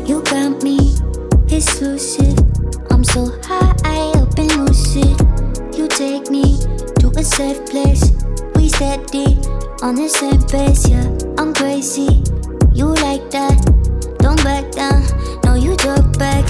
You got me exclusive. I'm so high up and lucid. You take me to a safe place. We steady on the same pace, yeah. I'm crazy, you like that. Don't back down, no you talk back.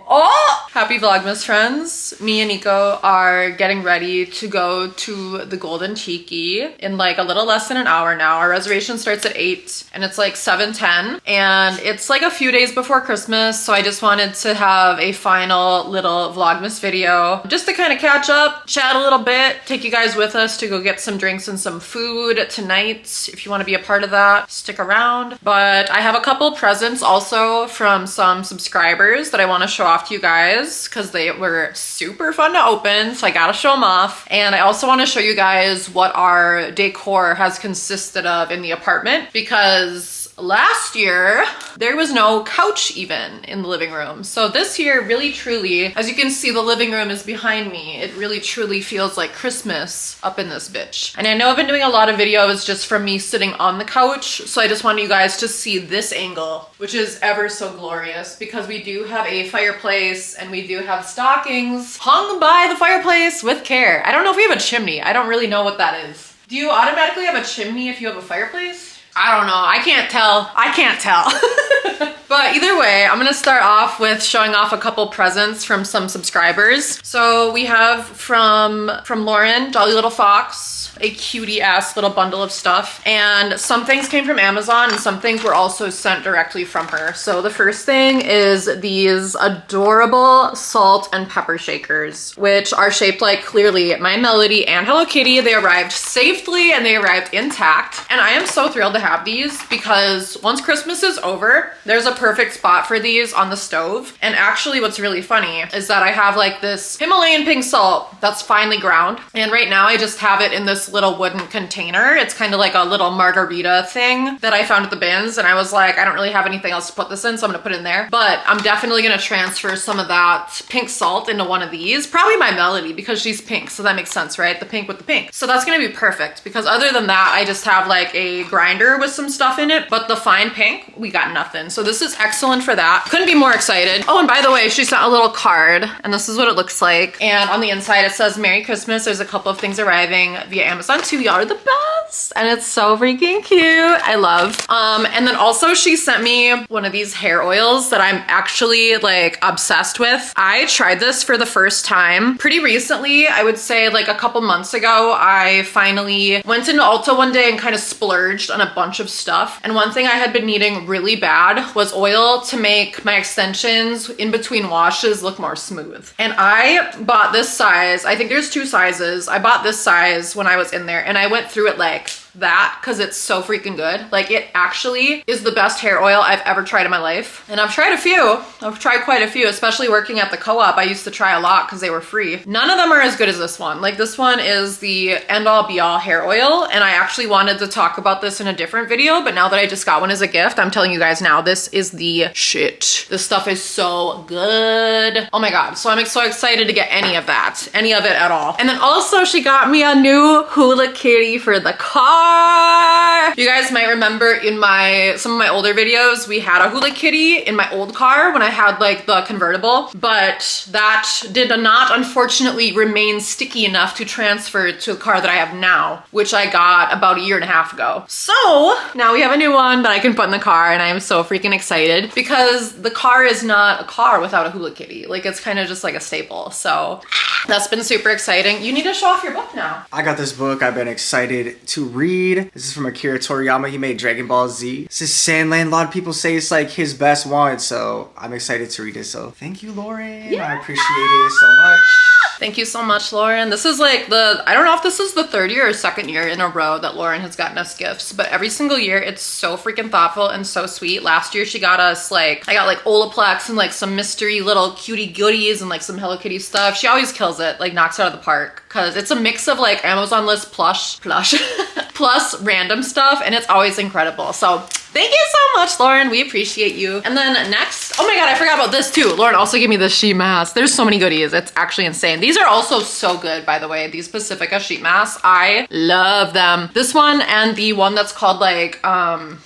Oh! Happy Vlogmas friends. Me and Niko are getting ready to go to the Golden Tiki in like a little less than an hour now. Our reservation starts at 8 and it's like 7:10 and it's like a few days before Christmas, so I just wanted to have a final little Vlogmas video just to kind of catch up, chat a little bit, take you guys with us to go get some drinks and some food tonight. If you want to be a part of that, stick around. But I have a couple presents also from some subscribers that I want to show off to you guys because they were super fun to open, so I gotta show them off. And I also want to show you guys what our decor has consisted of in the apartment, because last year there was no couch even in the living room. So this year, really truly, as you can see, the living room is behind me. It really truly feels like Christmas up in this bitch. And I know I've been doing a lot of videos just from me sitting on the couch, so I just wanted you guys to see this angle, which is ever so glorious, because we do have a fireplace and we do have stockings hung by the fireplace with care. I don't know if we have a chimney. I don't really know what that is. Do you automatically have a chimney if you have a fireplace? I don't know. I can't tell. I can't tell. But either way, I'm gonna start off with showing off a couple presents from some subscribers. So we have from Lauren, Jolly Little Fox, a cutie ass little bundle of stuff. And some things came from Amazon and some things were also sent directly from her. So the first thing is these adorable salt and pepper shakers, which are shaped like clearly My Melody and Hello Kitty. They arrived safely and they arrived intact. And I am so thrilled to have these because once Christmas is over, there's a perfect spot for these on the stove. And actually what's really funny is that I have like this Himalayan pink salt that's finely ground. And right now I just have it in this little wooden container. It's kind of like a little margarita thing that I found at the bins. And I was like, I don't really have anything else to put this in, so I'm gonna put it in there. But I'm definitely gonna transfer some of that pink salt into one of these. Probably My Melody because she's pink, so that makes sense, right? The pink with the pink. So that's gonna be perfect because other than that, I just have like a grinder with some stuff in it, but the fine pink, we got nothing. So this is excellent for that. Couldn't be more excited. Oh, and by the way, she sent a little card and this is what it looks like. And on the inside, it says Merry Christmas. There's a couple of things arriving via Amazon too. Y'all are the best. And it's so freaking cute. I love. And then also she sent me one of these hair oils that I'm actually like obsessed with. I tried this for the first time pretty recently. I would say like a couple months ago, I finally went into Ulta one day and kind of splurged on a bunch of stuff. And one thing I had been needing really bad was oil to make my extensions in between washes look more smooth. And I bought this size. I think there's two sizes. I bought this size when I was in there and I went through it like that because it's so freaking good. Like it actually is the best hair oil I've ever tried in my life. And I've tried a few. I've tried quite a few, especially working at the co-op. I used to try a lot because they were free. None of them are as good as this one. Like this one is the end all be all hair oil. And I actually wanted to talk about this in a different video, but now that I just got one as a gift, I'm telling you guys now, this is the shit. This stuff is so good. Oh my God. So I'm so excited to get any of that, any of it at all. And then also she got me a new hula kitty for the car. You guys might remember in some of my older videos, we had a hula kitty in my old car when I had like the convertible, but that did not unfortunately remain sticky enough to transfer to the car that I have now, which I got about a year and a half ago. So now we have a new one that I can put in the car and I am so freaking excited because the car is not a car without a hula kitty. Like it's kind of just like a staple. So that's been super exciting. You need to show off your book now. I got this book I've been excited to read. This is from Akira Toriyama. He made Dragon Ball Z. This is Sandland. A lot of people say it's like his best one, so I'm excited to read it. So thank you, Lauren. Yeah. I appreciate it so much. Thank you so much, Lauren. This is like I don't know if this is the third year or second year in a row that Lauren has gotten us gifts, but every single year it's so freaking thoughtful and so sweet. Last year she got us I got like Olaplex and like some mystery little cutie goodies and like some Hello Kitty stuff. She always kills it, like knocks it out of the park because it's a mix of like Amazon list plush plus random stuff, and it's always incredible. So thank you so much, Lauren. We appreciate you. And then next, oh my God, I forgot about this too. Lauren also gave me this sheet mask. There's so many goodies. It's actually insane. These are also so good, by the way. These Pacifica sheet masks, I love them. This one and the one that's called like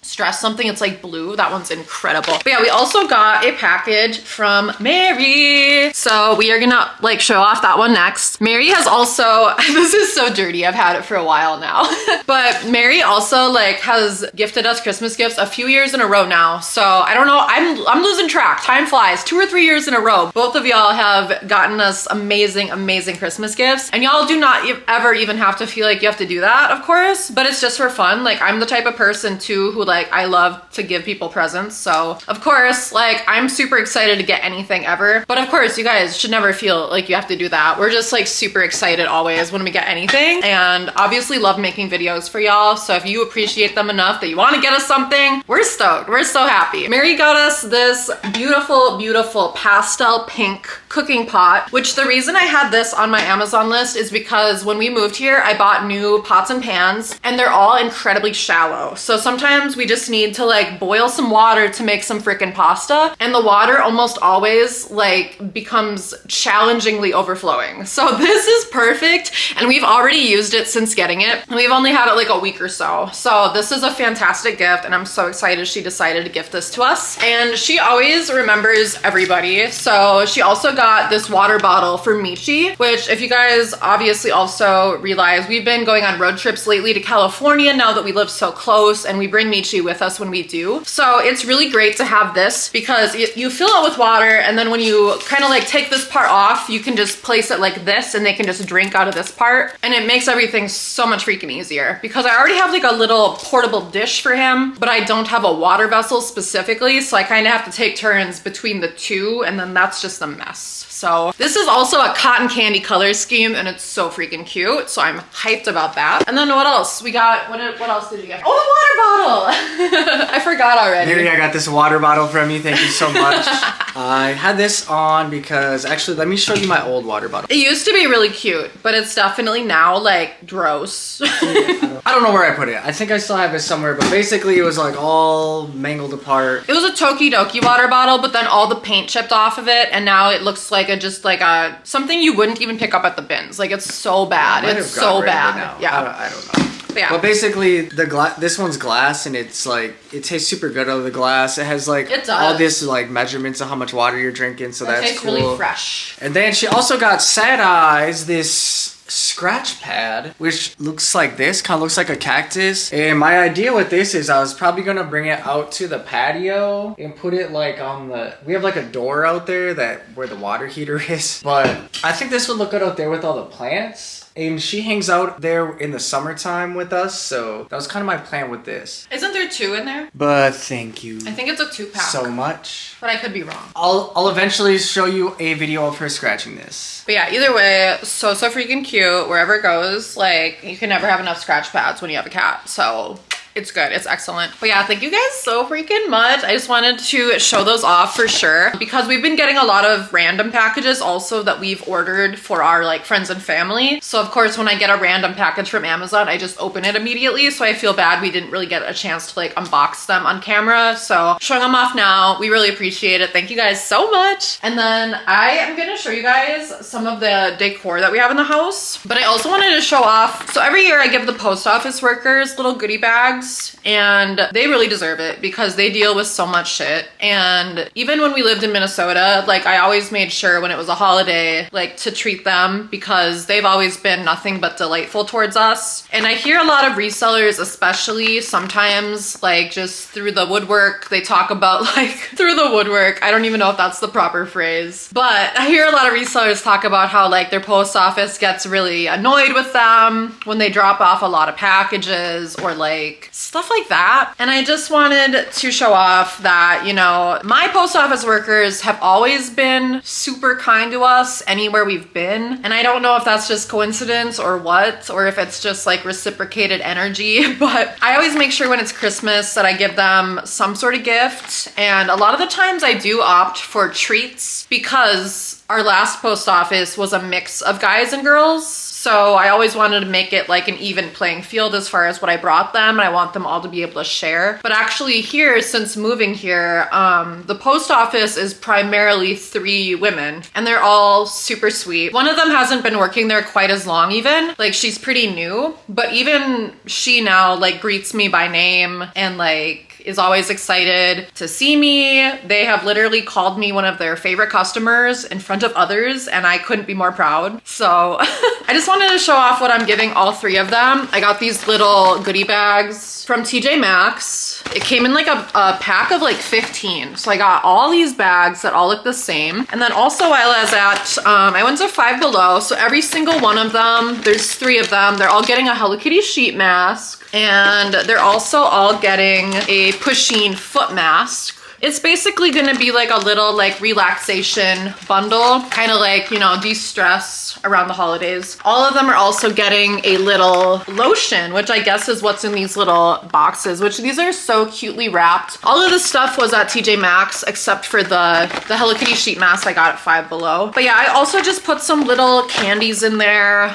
Stress something. It's like blue. That one's incredible. But yeah, we also got a package from Mary. So we are gonna like show off that one next. Mary has also, this is so dirty. I've had it for a while now. But Mary also like has gifted us Christmas gifts a few years in a row now. So I don't know, I'm losing track. Time flies. 2 or 3 years in a row. Both of y'all have gotten us amazing, amazing Christmas gifts. And y'all do not ever even have to feel like you have to do that, of course, but it's just for fun. Like I'm the type of person too who like, I love to give people presents. So of course, like I'm super excited to get anything ever. But of course, you guys should never feel like you have to do that. We're just like super excited always when we get anything, and obviously love making videos for y'all. So if you appreciate them enough that you want to get us something, we're stoked. We're so happy. Mary got us this beautiful, beautiful pastel pink cooking pot, which the reason I had this on my Amazon list is because when we moved here, I bought new pots and pans and they're all incredibly shallow. So sometimes we just need to like boil some water to make some freaking pasta, and the water almost always like becomes challengingly overflowing. So this is perfect, and we've already used it since getting it. And we've only had it like a week or so. So this is a fantastic gift, and I'm so excited she decided to gift this to us. And she always remembers everybody. So she also got this water bottle for Michi, which if you guys obviously also realize, we've been going on road trips lately to California now that we live so close, and we bring Michi with us when we do. So it's really great to have this because you fill it with water, and then when you kind of like take this part off, you can just place it like this and they can just drink out of this part, and it makes everything so much freaking easier because I already have like a little portable dish for him, but I don't have a water vessel specifically, so I kind of have to take turns between the two, and then that's just a mess. So this is also a cotton candy color scheme, and it's so freaking cute. So I'm hyped about that. And then what else? We got, what else did you get? Oh, the water bottle. I forgot already. Mary, I got this water bottle from you. Thank you so much. I had this on because, actually, let me show you my old water bottle. It used to be really cute, but it's definitely now like gross. I don't know where I put it. I think I still have it somewhere, but basically it was like all mangled apart. It was a Tokidoki water bottle, but then all the paint chipped off of it, and now it looks like just like a something you wouldn't even pick up at the bins. Like it's so bad. It's so bad. Yeah. I don't know. Yeah. But basically, this one's glass, and it's like, it tastes super good out of the glass. It has like all this like measurements of how much water you're drinking, so that's tastes cool. Really fresh. And then she also got Sad Eyes, this scratch pad, which looks like this, kind of looks like a cactus. And my idea with this is I was probably gonna bring it out to the patio and put it like on we have like a door out there where the water heater is, but I think this would look good out there with all the plants. And she hangs out there in the summertime with us, so that was kind of my plan with this. Isn't there 2 in there? But thank you. I think it's a 2-pack. So much. But I could be wrong. I'll eventually show you a video of her scratching this. But yeah, either way, so freaking cute. Wherever it goes, like you can never have enough scratch pads when you have a cat. So it's good. It's excellent. But yeah, thank you guys so freaking much. I just wanted to show those off for sure because we've been getting a lot of random packages also that we've ordered for our like friends and family. So of course, when I get a random package from Amazon, I just open it immediately. So I feel bad we didn't really get a chance to like unbox them on camera. So showing them off now, we really appreciate it. Thank you guys so much. And then I am gonna show you guys some of the decor that we have in the house. But I also wanted to show off, so every year I give the post office workers little goodie bags, and they really deserve it because they deal with so much shit. And even when we lived in Minnesota, like I always made sure when it was a holiday, like to treat them because they've always been nothing but delightful towards us. And I hear a lot of resellers, especially sometimes like just through the woodwork, they talk about like through the woodwork. I don't even know if that's the proper phrase, but I hear a lot of resellers talk about how like their post office gets really annoyed with them when they drop off a lot of packages or like stuff like that. And I just wanted to show off that, you know, my post office workers have always been super kind to us anywhere we've been. And I don't know if that's just coincidence or what, or if it's just like reciprocated energy, but I always make sure when it's Christmas that I give them some sort of gift. And a lot of the times I do opt for treats because our last post office was a mix of guys and girls. So I always wanted to make it like an even playing field as far as what I brought them. And I want them all to be able to share. But actually here, since moving here, the post office is primarily 3 women and they're all super sweet. One of them hasn't been working there quite as long even. Like she's pretty new, but even she now like greets me by name and like is always excited to see me. They have literally called me one of their favorite customers in front of others and I couldn't be more proud. So I just wanted to show off what I'm giving all 3 of them. I got these little goodie bags from TJ Maxx. It came in like a pack of like 15. So I got all these bags that all look the same. And then also while I was at, I went to Five Below. So every single one of them, there's 3 of them. They're all getting a Hello Kitty sheet mask. And they're also all getting a Pusheen foot mask. It's basically gonna be like a little like relaxation bundle, kind of like, you know, de-stress around the holidays. All of them are also getting a little lotion, which I guess is what's in these little boxes, which these are so cutely wrapped. All of this stuff was at TJ Maxx except for the Hello Kitty sheet mask I got at Five Below. But yeah, I also just put some little candies in there,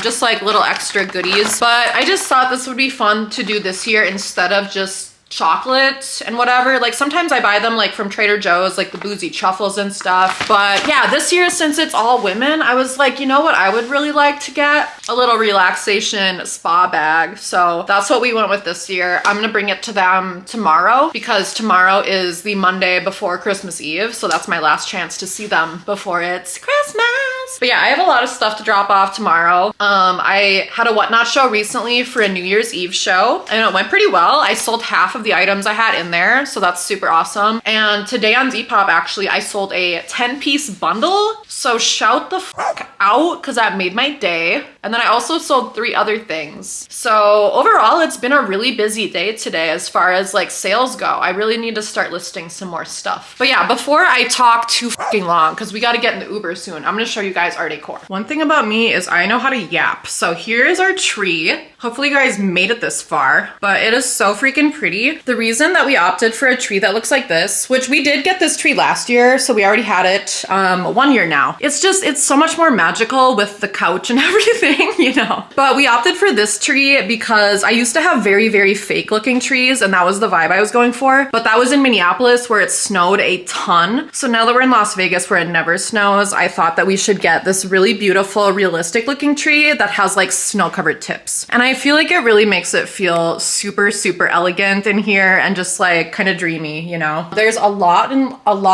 just like little extra goodies. But I just thought this would be fun to do this year instead of just chocolate and whatever. Like sometimes I buy them like from Trader Joe's, like the boozy truffles and stuff. But yeah, this year, since it's all women, I was like, you know what I would really like to get? A little relaxation spa bag. So that's what we went with this year. I'm gonna bring it to them tomorrow because tomorrow is the Monday before Christmas Eve. So that's my last chance to see them before it's Christmas. But yeah, I have a lot of stuff to drop off tomorrow. I had a Whatnot show recently for a New Year's Eve show and it went pretty well. I sold half of the items I had in there, so that's super awesome. And today on Depop, actually, I sold a 10-piece bundle. So shout the fuck out because that made my day. And then I also sold 3 other things. So overall, it's been a really busy day today as far as like sales go. I really need to start listing some more stuff. But yeah, before I talk too fucking long, because we got to get in the Uber soon, I'm gonna show you guys our decor. One thing about me is I know how to yap. So here's our tree. Hopefully you guys made it this far, but it is so freaking pretty. The reason that we opted for a tree that looks like this, which we did get this tree last year, so we already had it 1 year now. It's so much more magical with the couch and everything, you know. But we opted for this tree because I used to have very, very fake looking trees and that was the vibe I was going for. But that was in Minneapolis where it snowed a ton. So now that we're in Las Vegas where it never snows, I thought that we should get this really beautiful, realistic looking tree that has like snow covered tips. And I feel like it really makes it feel super, super elegant in here and just like kind of dreamy, you know. There's a lot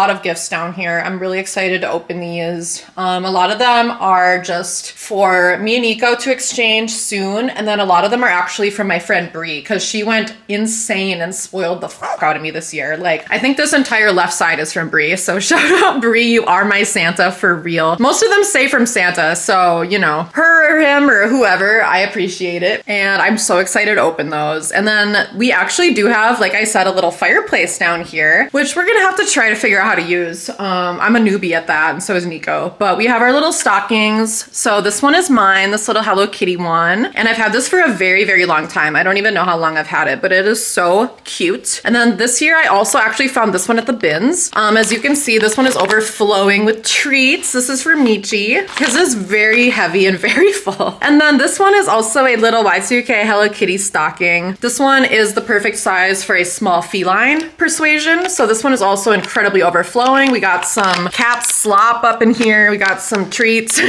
of gifts down here. I'm really excited to open these. A lot of them are just for me and Niko to exchange soon. And then a lot of them are actually from my friend Brie because she went insane and spoiled the fuck out of me this year. Like I think this entire left side is from Brie. So shout out Brie, you are my Santa for real. Most of them say from Santa. So, you know, her or him or whoever, I appreciate it. And I'm so excited to open those. And then we actually do have, like I said, a little fireplace down here, which we're gonna have to try to figure out how to use. I'm a newbie at that and so is Niko. But we have our little stockings. So this one is mine, this little Hello Kitty one. And I've had this for a very, very long time. I don't even know how long I've had it, but it is so cute. And then this year I also actually found this one at the bins. As you can see, this one is overflowing with treats. This is for Michi. His is very heavy and very full. And then this one is also a little Y2K Hello Kitty stocking. This one is the perfect size for a small feline persuasion. So this one is also incredibly overflowing. We got some cat slop up in here. We got some treats.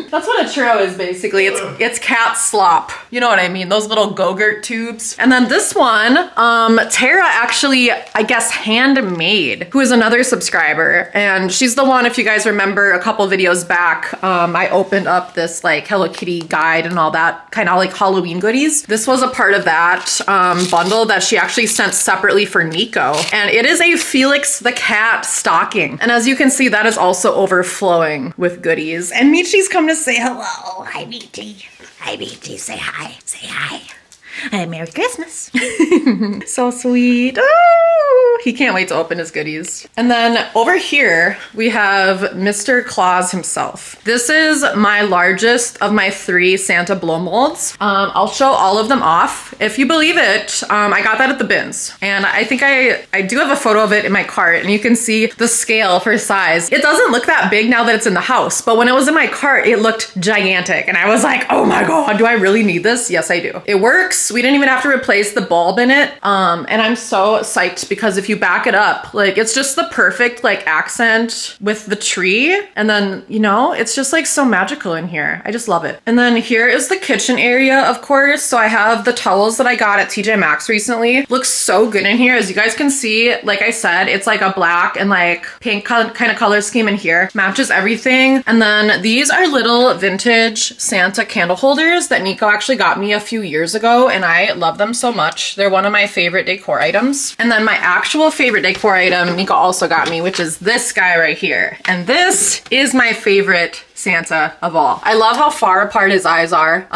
That's what a churro is basically. It's cat slop. You know what I mean? Those little Go-Gurt tubes. And then this one, Tara actually, I guess, handmade, who is another subscriber. And she's the one, if you guys remember a couple videos back, I opened up this like Hello Kitty guide and all that kind of like Halloween goodies. This was a part of that bundle that she actually sent separately for Niko. And it is a Felix the Cat stocking. And as you can see, that is also overflowing with goodies. And Michi's come to say hello. Hi, Michi. Hi, Michi. Say hi. Say hi. Merry Christmas. So sweet. Oh. He can't wait to open his goodies. And then over here, we have Mr. Claus himself. This is my largest of my 3 Santa blow molds. I'll show all of them off. If you believe it, I got that at the bins. And I think I do have a photo of it in my cart, and you can see the scale for size. It doesn't look that big now that it's in the house, but when it was in my cart, it looked gigantic. And I was like, oh my God, do I really need this? Yes, I do. It works. We didn't even have to replace the bulb in it. And I'm so psyched because if you back it up, like it's just the perfect like accent with the tree. And then, you know, it's just like so magical in here. I just love it. And then here is the kitchen area, of course. So I have the towels that I got at TJ Maxx recently. Looks so good in here. As you guys can see, like I said, it's like a black and like pink kind of color scheme in here. Matches everything. And then these are little vintage Santa candle holders that Niko actually got me a few years ago, and I love them so much. They're one of my favorite decor items. And then my actual favorite decor item Niko also got me, which is this guy right here. And this is my favorite Santa of all. I love how far apart his eyes are.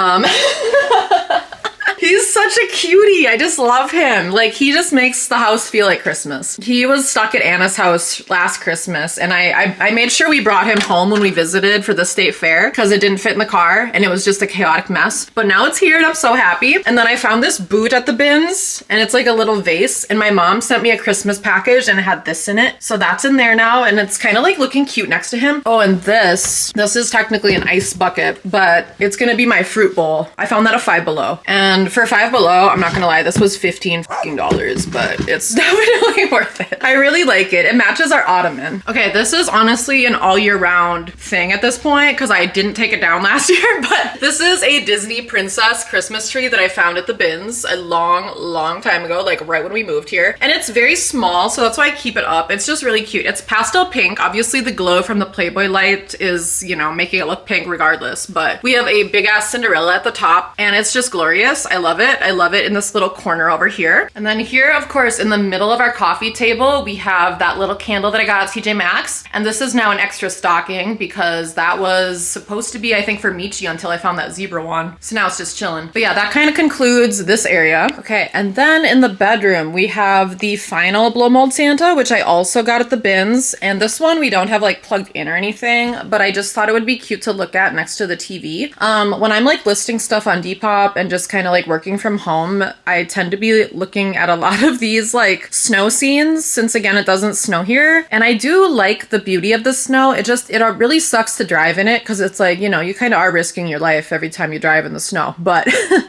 He's such a cutie. I just love him. Like, he just makes the house feel like Christmas. He was stuck at Anna's house last Christmas, and I made sure we brought him home when we visited for the state fair because it didn't fit in the car and it was just a chaotic mess. But now it's here and I'm so happy. And then I found this boot at the bins, and it's like a little vase, and my mom sent me a Christmas package and it had this in it. So that's in there now, and it's kind of like looking cute next to him. Oh, and this is technically an ice bucket, but it's gonna be my fruit bowl. I found that at Five Below. And for Five Below, I'm not gonna lie, this was $15, but it's definitely worth it. I really like it. It matches our ottoman. Okay, this is honestly an all year round thing at this point because I didn't take it down last year, but this is a Disney princess Christmas tree that I found at the bins a long time ago, like right when we moved here. And it's very small, so that's why I keep it up. It's just really cute. It's pastel pink. Obviously the glow from the Playboy light is, you know, making it look pink regardless, but we have a big ass Cinderella at the top and it's just glorious. I love it. I love it in this little corner over here. And then here, of course, in the middle of our coffee table, we have that little candle that I got at TJ Maxx. And this is now an extra stocking because that was supposed to be, I think, for Michi until I found that zebra one. So now it's just chilling. But yeah, that kind of concludes this area. Okay, and then in the bedroom, we have the final blow mold Santa, which I also got at the bins. And this one we don't have like plugged in or anything, but I just thought it would be cute to look at next to the TV. When I'm like listing stuff on Depop and just kind of like working from home, I tend to be looking at a lot of these like snow scenes since again it doesn't snow here, and I do like the beauty of the snow. It really sucks to drive in it because it's like, you know, you kind of are risking your life every time you drive in the snow, but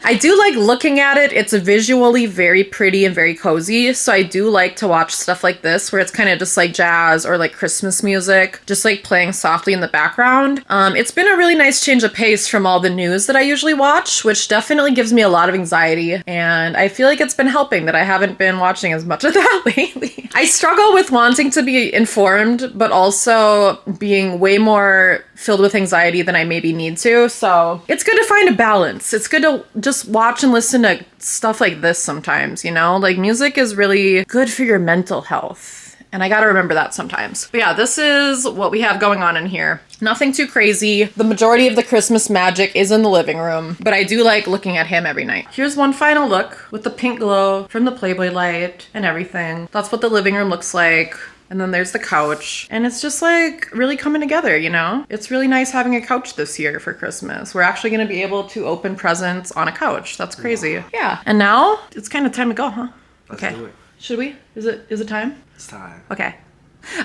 I do like looking at it. It's visually very pretty and very cozy, so I do like to watch stuff like this where it's kind of just like jazz or like Christmas music just like playing softly in the background. It's been a really nice change of pace from all the news that I usually watch, which definitely gives me a lot of anxiety, and I feel like it's been helping that I haven't been watching as much of that lately. I struggle with wanting to be informed, but also being way more filled with anxiety than I maybe need to. So it's good to find a balance. It's good to just watch and listen to stuff like this sometimes, you know? Like music is really good for your mental health. And I gotta remember that sometimes. But yeah, this is what we have going on in here. Nothing too crazy. The majority of the Christmas magic is in the living room, but I do like looking at him every night. Here's one final look with the pink glow from the Playboy light and everything. That's what the living room looks like. And then there's the couch, and it's just like really coming together, you know? It's really nice having a couch this year for Christmas. We're actually gonna be able to open presents on a couch. That's crazy. Wow. Yeah. And now it's kind of time to go, huh? Let's do it. Should we? Is it time? It's time. Okay.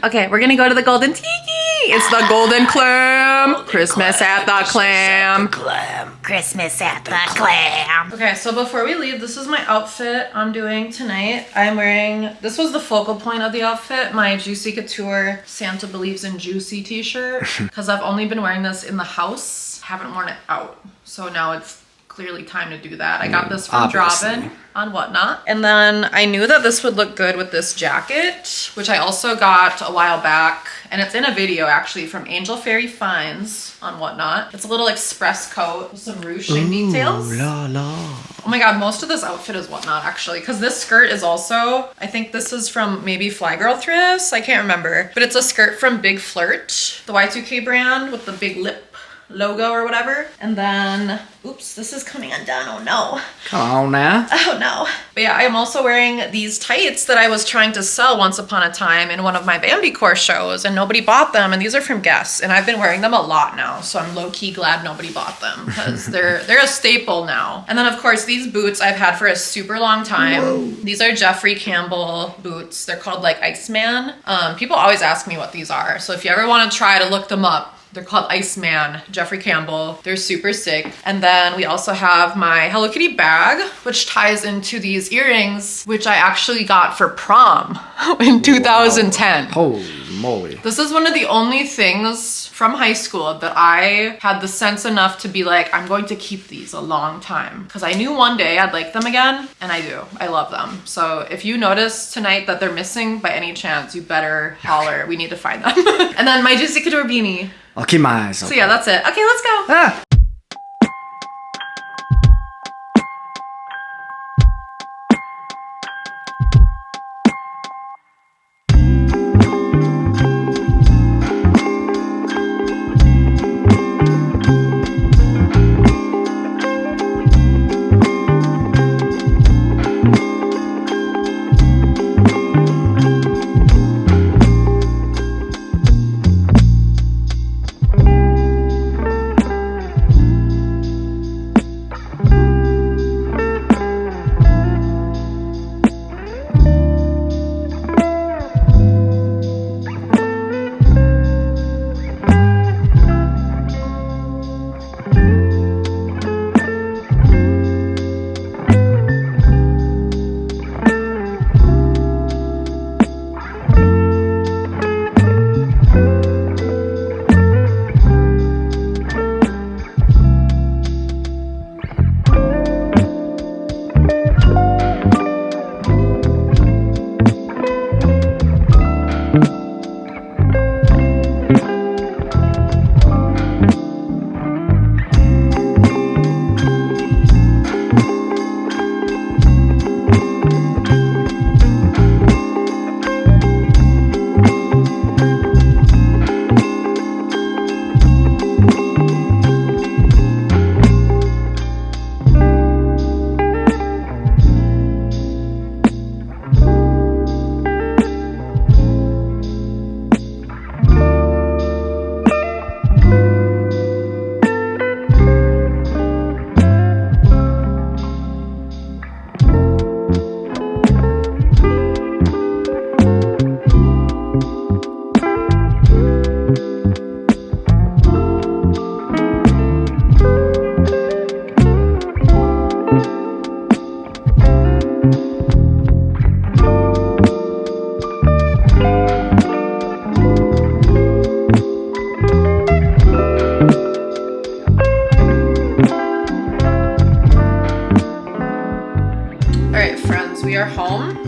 Okay, we're gonna go to the Golden Tiki. It's the Golden Clam. Christmas at the Clam. Christmas at the Clam. Okay, so before we leave, this is my outfit I'm doing tonight. I'm wearing, this was the focal point of the outfit, my Juicy Couture Santa Believes in Juicy t-shirt, because I've only been wearing this in the house, haven't worn it out. So now it's clearly time to do that. I got this from Dravin on Whatnot. And then I knew that this would look good with this jacket, which I also got a while back. And it's in a video actually from Angel Fairy Finds on Whatnot. It's a little express coat with some ruching details. La la. Oh my god, most of this outfit is Whatnot actually, because this skirt is also, I think this is from maybe Fly Girl Thrifts, I can't remember. But it's a skirt from Big Flirt, the Y2K brand with the big lip logo or whatever. And then, oops, this is coming undone, oh no. Come on now. Oh no. But But yeah, I'm also wearing these tights that I was trying to sell once upon a time in one of my Bambi Core shows, and nobody bought them, and these are from Guess, and I've been wearing them a lot now, so I'm low-key glad nobody bought them because they're a staple now. And then of course these boots I've had for a super long time. Whoa. These are Jeffrey Campbell boots. They're called like Iceman. People always ask me what these are, so if you ever want to try to look them up, they're called Iceman, Jeffrey Campbell. They're super sick. And then we also have my Hello Kitty bag, which ties into these earrings, which I actually got for prom in 2010. Wow. Holy moly. This is one of the only things from high school that I had the sense enough to be like, I'm going to keep these a long time. Because I knew one day I'd like them again, and I do. I love them. So if you notice tonight that they're missing by any chance, you better holler. We need to find them. And then my Juicy Couture beanie. I'll keep my eyes open. So yeah, that's it. Okay, let's go. Ah.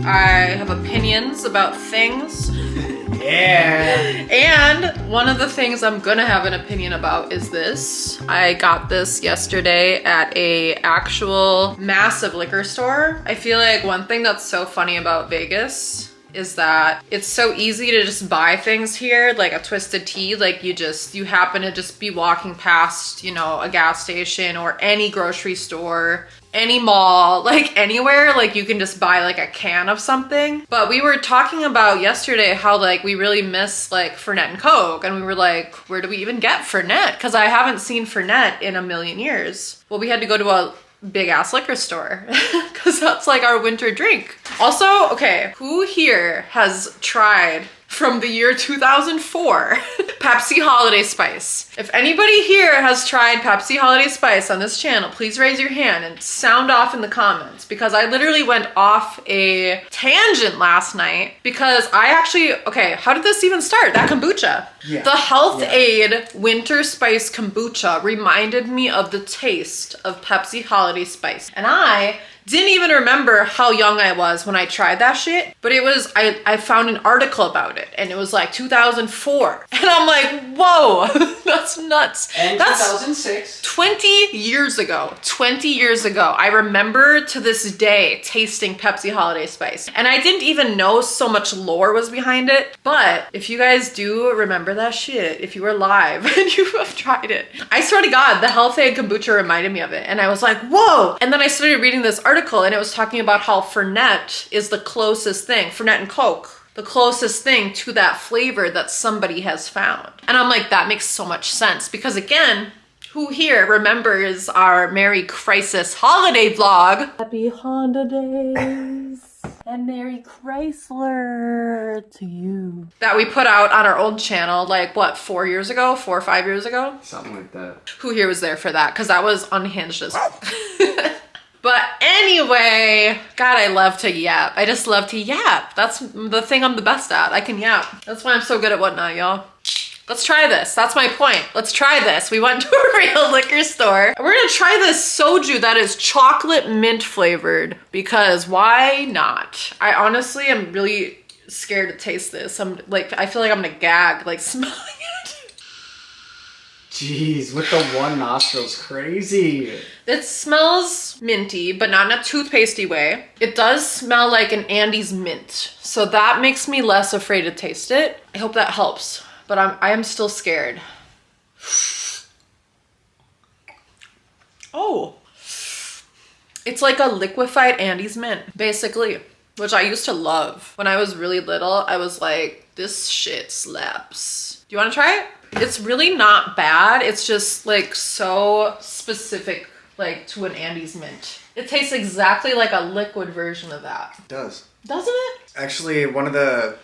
I have opinions about things. Yeah. And one of the things I'm gonna have an opinion about is this. I got this yesterday at a actual massive liquor store. I feel like one thing that's so funny about Vegas is that it's so easy to just buy things here, like a twisted tea. Like you happen to just be walking past, you know, a gas station or any grocery store, any mall, like anywhere, like you can just buy like a can of something. But we were talking about yesterday how like we really miss like Fernet and Coke, and we were like, where do we even get Fernet? Because I haven't seen Fernet in a million years. Well, we had to go to a big ass liquor store because that's like our winter drink. Also, okay, who here has tried from the year 2004 Pepsi Holiday Spice? If anybody here has tried Pepsi Holiday Spice on this channel, please raise your hand and sound off in the comments, because I literally went off a tangent last night because I actually, okay, how did this even start? That kombucha. Yeah. The Health Aid Winter Spice Kombucha reminded me of the taste of Pepsi Holiday Spice. And I didn't even remember how young I was when I tried that shit, but it was, I found an article about it and it was like 2004. And I'm like, whoa, that's nuts. And that's 2006. 20 years ago. 20 years ago. I remember to this day tasting Pepsi Holiday Spice. And I didn't even know so much lore was behind it. But if you guys do remember that shit, if you were live and you have tried it, I swear to God, the Health Aid Kombucha reminded me of it. And I was like, whoa. And then I started reading this article article and it was talking about how Fernet is the closest thing, Fernet and Coke, the closest thing to that flavor that somebody has found. And I'm like, that makes so much sense because again, who here remembers our Merry Crisis holiday vlog? Happy Honda days and Merry Chrysler to you. That we put out on our old channel, like what, 4 years ago? 4 or 5 years ago? Something like that. Who here was there for that? Because that was unhinged as But anyway, God, I love to yap. I just love to yap. That's the thing I'm the best at. I can yap. That's why I'm so good at Whatnot, y'all. Let's try this. That's my point. Let's try this. We went to a real liquor store. We're gonna try this soju that is chocolate mint flavored because why not? I honestly am really scared to taste this. I'm like, I feel like I'm gonna gag, like smelling it. Jeez, with the one nostril's crazy. It smells minty, but not in a toothpastey way. It does smell like an Andes mint. So that makes me less afraid to taste it. I hope that helps. But I am still scared. Oh, it's like a liquefied Andes mint, basically, which I used to love. When I was really little, I was like, this shit slaps. Do you want to try it? It's really not bad. It's just like so specific, like to an Andes mint. It tastes exactly like a liquid version of that. It does. Doesn't it? Actually, one of the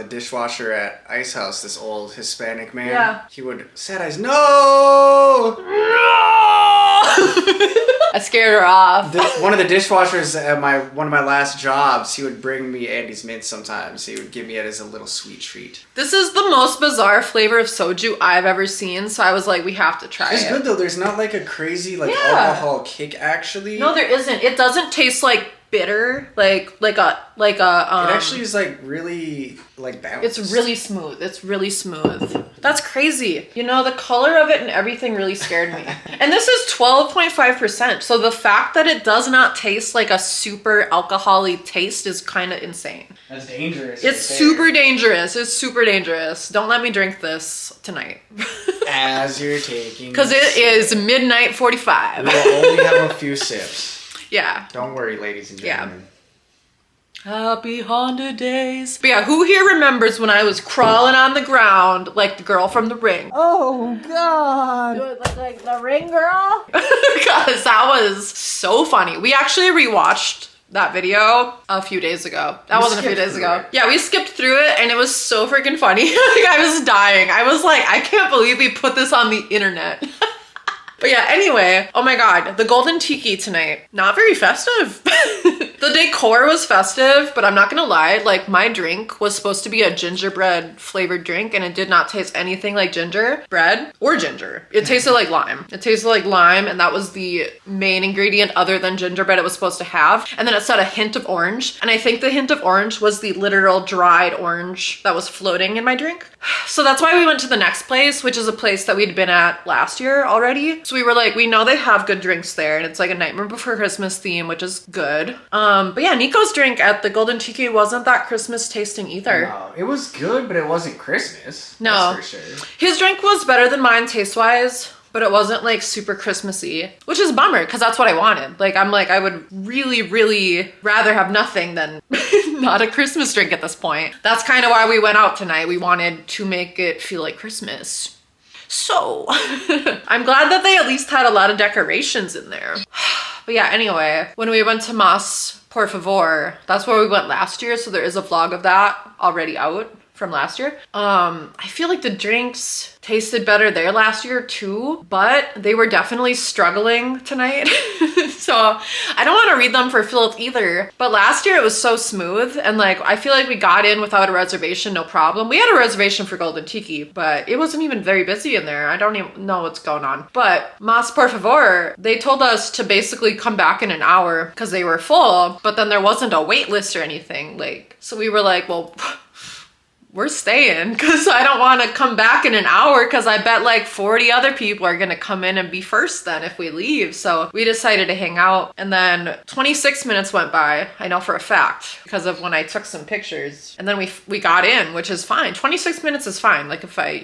dishwasher at Ice House, this old Hispanic man, yeah, he would sad eyes, no! I scared her off. One of the dishwashers at one of my last jobs, he would bring me Andes mint sometimes. He would give me it as a little sweet treat. This is the most bizarre flavor of soju I've ever seen, so I was like, we have to try it. It's good though. There's not like a crazy alcohol kick actually. No, there isn't. It doesn't taste like bitter, like a it actually is like really like balanced. It's really smooth. It's really smooth. That's crazy. You know, the color of it and everything really scared me. And this is 12.5%. So the fact that it does not taste like a super alcohol-y taste is kind of insane. That's dangerous. It's super dangerous. It's super dangerous. Don't let me drink this tonight. As you're taking because it is midnight 45. We'll only have a few sips. Yeah. Don't worry, ladies and gentlemen. Yeah. Happy Honda days. But yeah, who here remembers when I was crawling on the ground like the girl from The Ring? Oh, God. Do it look like The Ring girl? Because that was so funny. We actually rewatched that video a few days ago. That wasn't a few days ago. Yeah, we skipped through it and it was so freaking funny. Like I was dying. I was like, I can't believe we put this on the internet. But yeah, anyway, oh my God, the Golden Tiki tonight, not very festive. The decor was festive, but I'm not gonna lie, like my drink was supposed to be a gingerbread flavored drink and it did not taste anything like gingerbread or ginger. It tasted like lime. It tasted like lime and that was the main ingredient other than gingerbread it was supposed to have. And then it said a hint of orange. And I think the hint of orange was the literal dried orange that was floating in my drink. So that's why we went to the next place, which is a place that we'd been at last year already. So we were like, we know they have good drinks there and it's like a Nightmare Before Christmas theme, which is good. But yeah, Niko's drink at the Golden Tiki wasn't that Christmas tasting either. No, it was good, but it wasn't Christmas. No. That's for sure. His drink was better than mine taste-wise, but it wasn't like super Christmassy, which is a bummer because that's what I wanted. Like, I'm like, I would really, really rather have nothing than not a Christmas drink at this point. That's kind of why we went out tonight. We wanted to make it feel like Christmas. So I'm glad that they at least had a lot of decorations in there. But yeah, anyway, when we went to Por Favore, that's where we went last year. So there is a vlog of that already out from last year. I feel like the drinks tasted better there last year too, but they were definitely struggling tonight. So I don't want to read them for filth either, but last year it was so smooth and like I feel like we got in without a reservation, no problem. We had a reservation for Golden Tiki, but it wasn't even very busy in there. I don't even know what's going on. But Por Favore, they told us to basically come back in an hour because they were full, but then there wasn't a wait list or anything. Like, so we were like, well, we're staying because I don't want to come back in an hour because I bet like 40 other people are going to come in and be first then if we leave. So we decided to hang out, and then 26 minutes went by. I know for a fact because of when I took some pictures, and then we got in, which is fine. 26 minutes is fine. Like if I,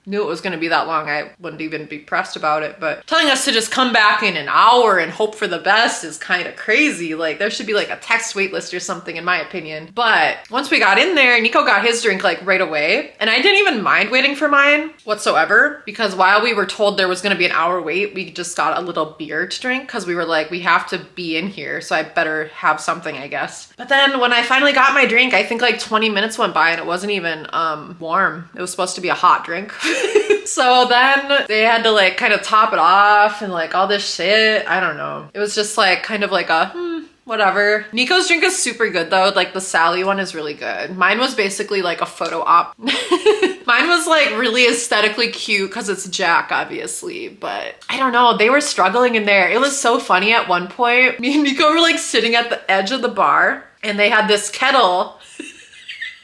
knew it was going to be that long, I wouldn't even be pressed about it. But telling us to just come back in an hour and hope for the best is kind of crazy. Like there should be like a text wait list or something in my opinion. But once we got in there, Niko got his drink like right away. And I didn't even mind waiting for mine whatsoever because while we were told there was going to be an hour wait, we just got a little beer to drink because we were like, we have to be in here. So I better have something, I guess. But then when I finally got my drink, I think like 20 minutes went by and it wasn't even warm. It was supposed to be a hot drink. So then they had to like kind of top it off and like all this shit. I don't know. It was just like kind of like a whatever. Niko's drink is super good though. Like the Sally one is really good. Mine was basically like a photo op. Mine was like really aesthetically cute because it's Jack obviously, but I don't know. They were struggling in there. It was so funny at one point. Me and Niko were like sitting at the edge of the bar and they had this kettle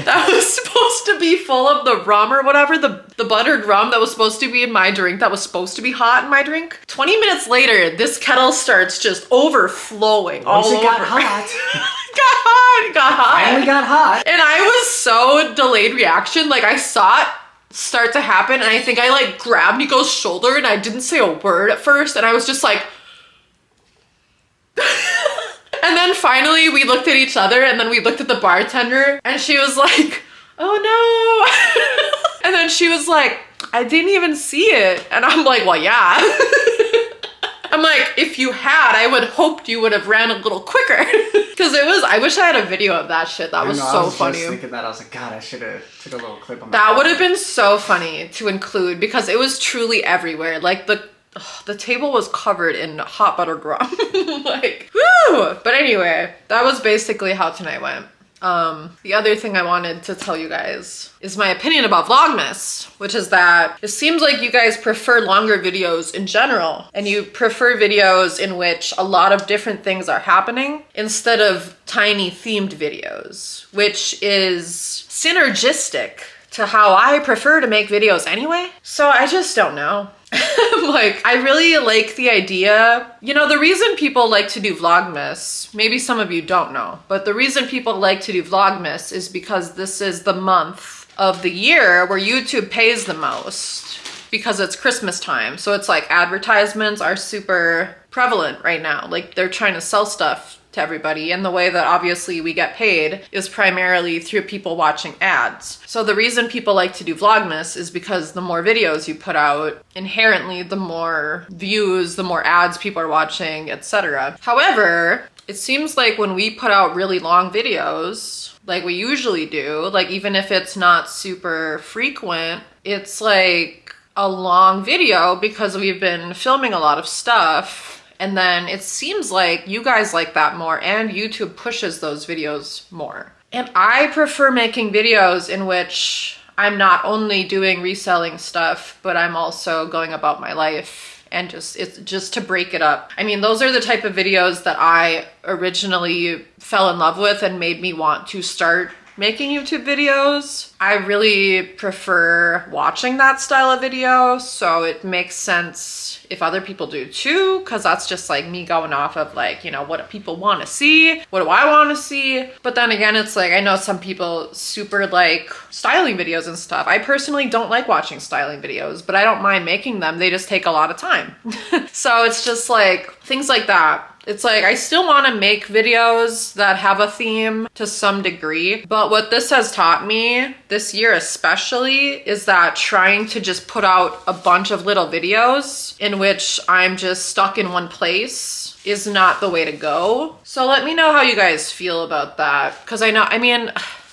that was supposed to be full of the rum or whatever, the buttered rum that was supposed to be in my drink, that was supposed to be hot in my drink. 20 minutes later, this kettle starts just overflowing all over. Got hot. It got hot. Finally got hot. And I was so delayed reaction. Like I saw it start to happen and I think I like grabbed Niko's shoulder and I didn't say a word at first and I was just like... And then finally we looked at each other and then we looked at the bartender and she was like, oh no. And then she was like, I didn't even see it. And I'm like, well, yeah. I'm like, if you had, I would hoped you would have ran a little quicker. Cause I wish I had a video of that shit. That was so funny. I was just thinking that. I was like, God, I should have took a little clip on that. Would have been so funny to include because it was truly everywhere. Like the table was covered in hot buttered rum. Like, woo! But anyway, that was basically how tonight went. The other thing I wanted to tell you guys is my opinion about Vlogmas, which is that it seems like you guys prefer longer videos in general, and you prefer videos in which a lot of different things are happening instead of tiny themed videos, which is synergistic to how I prefer to make videos anyway. So I just don't know. Like, I really like the idea. The reason people like to do Vlogmas, maybe some of you don't know, but the reason people like to do Vlogmas is because this is the month of the year where YouTube pays the most because it's Christmas time. So it's like advertisements are super prevalent right now. Like they're trying to sell stuff to everybody, and the way that obviously we get paid is primarily through people watching ads. So the reason people like to do Vlogmas is because the more videos you put out, inherently the more views, the more ads people are watching, etc. However, it seems like when we put out really long videos, like we usually do, like even if it's not super frequent, it's like a long video because we've been filming a lot of stuff. And then it seems like you guys like that more and YouTube pushes those videos more. And I prefer making videos in which I'm not only doing reselling stuff, but I'm also going about my life and it's just to break it up. I mean, those are the type of videos that I originally fell in love with and made me want to start making YouTube videos. I really prefer watching that style of video, so it makes sense if other people do too, because that's just like me going off of like, what do people want to see? What do I want to see? But then again, it's like, I know some people super like styling videos and stuff. I personally don't like watching styling videos, but I don't mind making them. They just take a lot of time. So it's just like things like that. It's like, I still want to make videos that have a theme to some degree, but what this has taught me this year especially is that trying to just put out a bunch of little videos in which I'm just stuck in one place is not the way to go. So let me know how you guys feel about that, because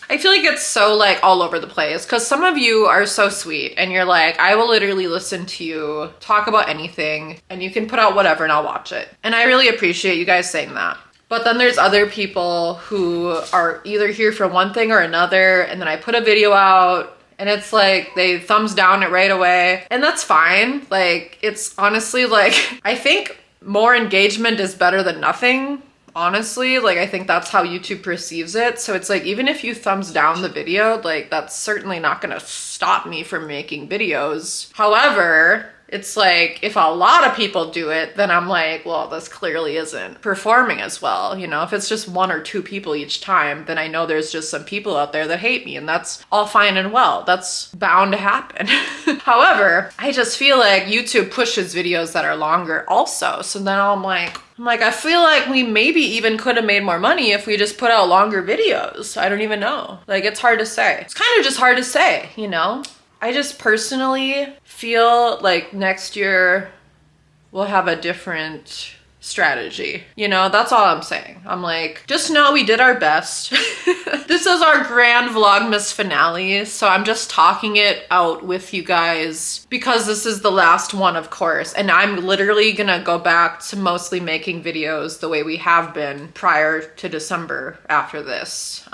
I feel like it's so like all over the place because some of you are so sweet and you're like, I will literally listen to you talk about anything and you can put out whatever and I'll watch it. And I really appreciate you guys saying that. But then there's other people who are either here for one thing or another, and then I put a video out and it's like they thumbs down it right away, and that's fine. Like, it's honestly like, I think more engagement is better than nothing honestly, like, I think that's how YouTube perceives it. So it's like, even if you thumbs down the video, like, that's certainly not gonna stop me from making videos. However, it's like, if a lot of people do it, then I'm like, well, this clearly isn't performing as well. You know, if it's just 1 or 2 people each time, then I know there's just some people out there that hate me, and that's all fine and well. That's bound to happen. However, I just feel like YouTube pushes videos that are longer also. So then I'm like, I feel like we maybe even could have made more money if we just put out longer videos. I don't even know. Like, it's hard to say. It's kind of just hard to say, you know? I just personally feel like next year we'll have a different strategy. You know, that's all I'm saying. I'm like, just know we did our best. This is our grand Vlogmas finale, so I'm just talking it out with you guys because this is the last one, of course, and I'm literally gonna go back to mostly making videos the way we have been prior to December after this,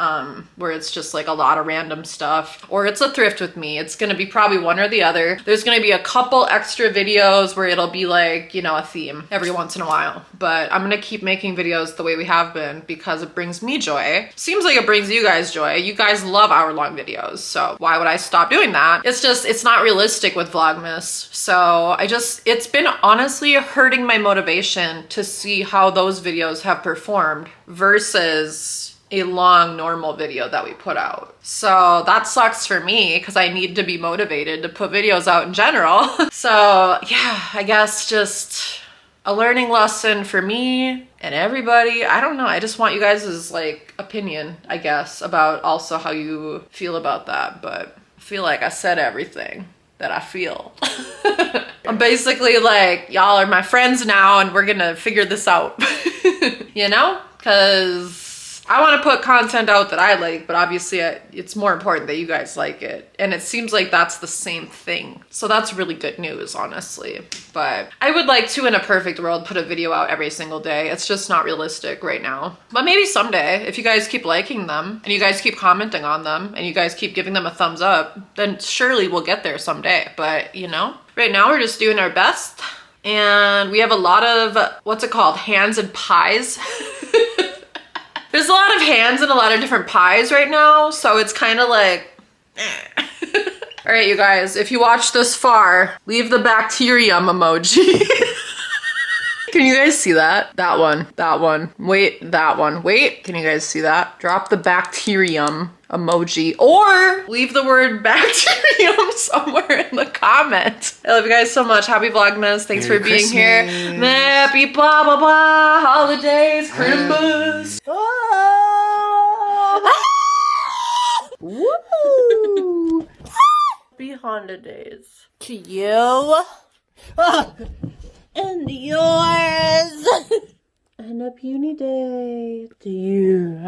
where it's just like a lot of random stuff, or it's a thrift with me. It's gonna be probably one or the other. There's gonna be a couple extra videos where it'll be like, you know, a theme every once in a while, but I'm gonna keep making videos the way we have been because it brings me joy. Seems like it brings you guys joy. You guys love hour-long videos, so why would I stop doing that? It's just, it's not realistic with Vlogmas. So it's been honestly hurting my motivation to see how those videos have performed versus a long normal video that we put out. So that sucks for me because I need to be motivated to put videos out in general. So yeah, I guess just a learning lesson for me and everybody. I don't know. I just want you guys' like opinion, I guess, about also how you feel about that. But I feel like I said everything that I feel. I'm basically like, y'all are my friends now and we're gonna figure this out. You know? Because I want to put content out that I like, but obviously it's more important that you guys like it. And it seems like that's the same thing. So that's really good news, honestly. But I would like to, in a perfect world, put a video out every single day. It's just not realistic right now. But maybe someday, if you guys keep liking them and you guys keep commenting on them and you guys keep giving them a thumbs up, then surely we'll get there someday. But, you know, right now we're just doing our best. And we have a lot of, what's it called? Hands and pies. There's a lot of hands and a lot of different pies right now, so it's kind of like, eh. All right, you guys, if you watched this far, leave the bacterium emoji. Can you guys see that? That one. Wait, that one. Wait, can you guys see that? Drop the bacterium emoji or leave the word bacterium somewhere in the comment. I love you guys so much. Happy Vlogmas. Thanks Merry for being Christmas. here. Happy blah blah blah holidays, Christmas. Woo! Happy holidays to you and yours. And a puny day to you.